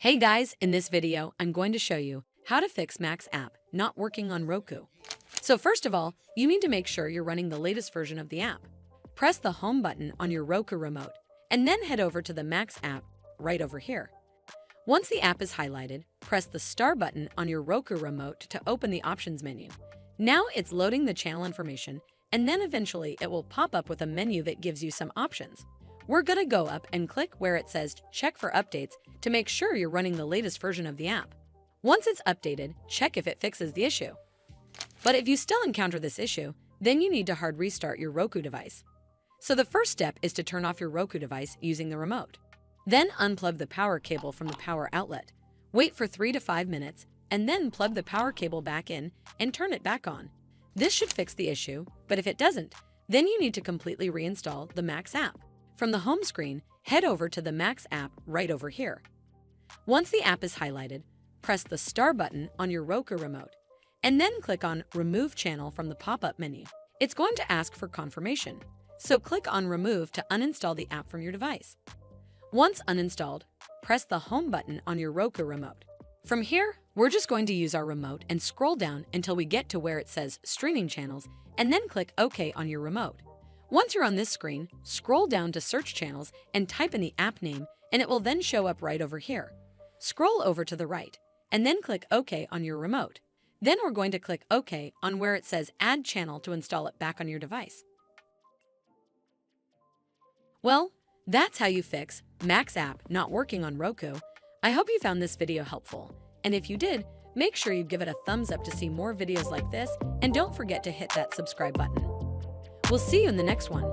Hey guys, in this video, I'm going to show you how to fix Mac's app not working on Roku. So first of all, you need to make sure you're running the latest version of the app. Press the home button on your Roku remote and then head over to the Mac's app right over here. Once the app is highlighted, press the star button on your Roku remote to open the options menu. Now it's loading the channel information, and then eventually it will pop up with a menu that gives you some options. We're going to go up and click where it says check for updates to make sure you're running the latest version of the app. Once it's updated, check if it fixes the issue. But if you still encounter this issue, then you need to hard restart your Roku device. So the first step is to turn off your Roku device using the remote. Then unplug the power cable from the power outlet. Wait for 3 to 5 minutes, and then plug the power cable back in and turn it back on. This should fix the issue, but if it doesn't, then you need to completely reinstall the Mac's app. From the home screen, head over to the Mac's app right over here. Once the app is highlighted, press the star button on your Roku remote, and then click on Remove Channel from the pop-up menu. It's going to ask for confirmation, so click on Remove to uninstall the app from your device. Once uninstalled, press the home button on your Roku remote. From here, we're just going to use our remote and scroll down until we get to where it says Streaming Channels, and then click OK on your remote. Once you're on this screen, scroll down to Search Channels and type in the app name, and it will then show up right over here. Scroll over to the right, and then click OK on your remote. Then we're going to click OK on where it says Add Channel to install it back on your device. Well, that's how you fix Mac's app not working on Roku. I hope you found this video helpful, and if you did, make sure you give it a thumbs up to see more videos like this, and don't forget to hit that subscribe button. We'll see you in the next one.